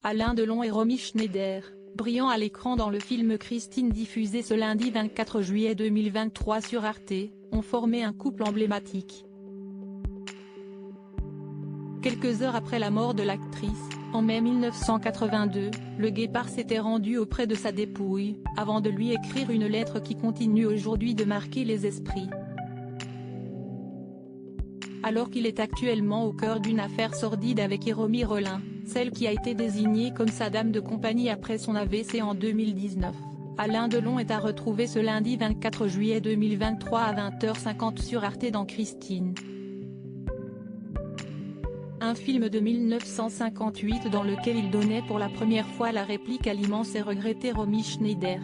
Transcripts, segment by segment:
Alain Delon et Romy Schneider, brillants à l'écran dans le film Christine diffusé ce lundi 24 juillet 2023 sur Arte, ont formé un couple emblématique. Quelques heures après la mort de l'actrice, en mai 1982, le Guépard s'était rendu auprès de sa dépouille, avant de lui écrire une lettre qui continue aujourd'hui de marquer les esprits. Alors qu'il est actuellement au cœur d'une affaire sordide avec Romy Rolin, celle qui a été désignée comme sa dame de compagnie après son AVC en 2019. Alain Delon est à retrouver ce lundi 24 juillet 2023 à 20h50 sur Arte dans Christine. Un film de 1958 dans lequel il donnait pour la première fois la réplique à l'immense et regrettée Romy Schneider.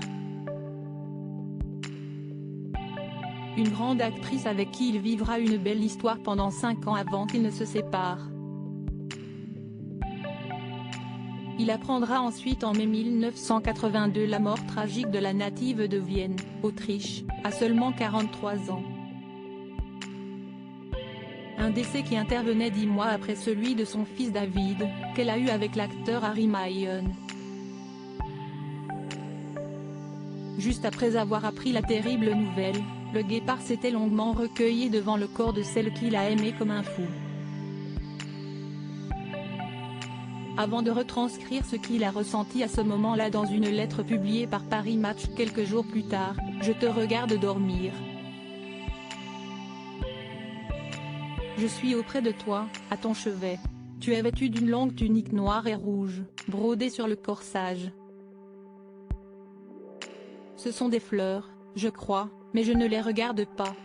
Une grande actrice avec qui il vivra une belle histoire pendant 5 ans avant qu'ils ne se séparent. Il apprendra ensuite en mai 1982 la mort tragique de la native de Vienne, Autriche, à seulement 43 ans. Un décès qui intervenait 10 mois après celui de son fils David, qu'elle a eu avec l'acteur Harry Mayön. Juste après avoir appris la terrible nouvelle, le Guépard s'était longuement recueilli devant le corps de celle qu'il a aimée comme un fou. Avant de retranscrire ce qu'il a ressenti à ce moment-là dans une lettre publiée par Paris Match quelques jours plus tard, « Je te regarde dormir. Je suis auprès de toi, à ton chevet. Tu es vêtu d'une longue tunique noire et rouge, brodée sur le corsage. Ce sont des fleurs, je crois, mais je ne les regarde pas.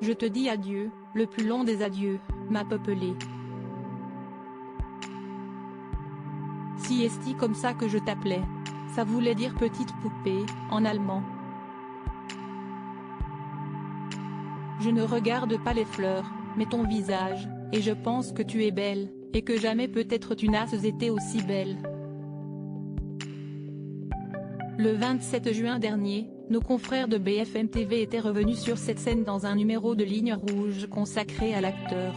Je te dis adieu, le plus long des adieux, ma peuplée. Si est-il comme ça que je t'appelais. Ça voulait dire petite poupée, en allemand. Je ne regarde pas les fleurs, mais ton visage, et je pense que tu es belle, et que jamais peut-être tu n'as été aussi belle. Le 27 juin dernier, nos confrères de BFM TV étaient revenus sur cette scène dans un numéro de Ligne Rouge consacré à l'acteur.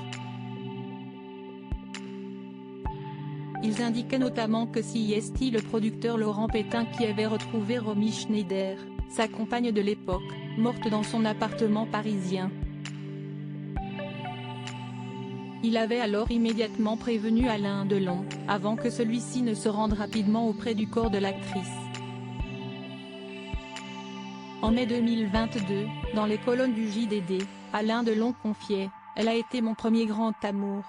Ils indiquaient notamment que c'est le producteur Laurent Pétain qui avait retrouvé Romy Schneider, sa compagne de l'époque, morte dans son appartement parisien. Il avait alors immédiatement prévenu Alain Delon, avant que celui-ci ne se rende rapidement auprès du corps de l'actrice. En mai 2022, dans les colonnes du JDD, Alain Delon confiait « Elle a été mon premier grand amour.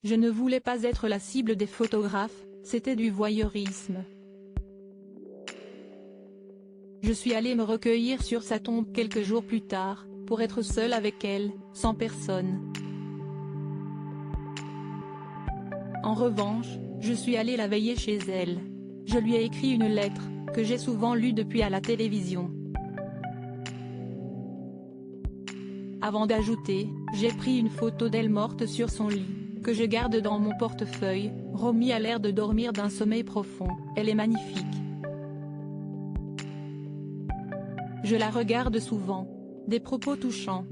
Je ne voulais pas être la cible des photographes, c'était du voyeurisme. Je suis allé me recueillir sur sa tombe quelques jours plus tard, pour être seul avec elle, sans personne. En revanche, je suis allé la veiller chez elle. Je lui ai écrit une lettre, que j'ai souvent lue depuis à la télévision. Avant d'ajouter, j'ai pris une photo d'elle morte sur son lit, que je garde dans mon portefeuille. Romy a l'air de dormir d'un sommeil profond, elle est magnifique. Je la regarde souvent. » Des propos touchants.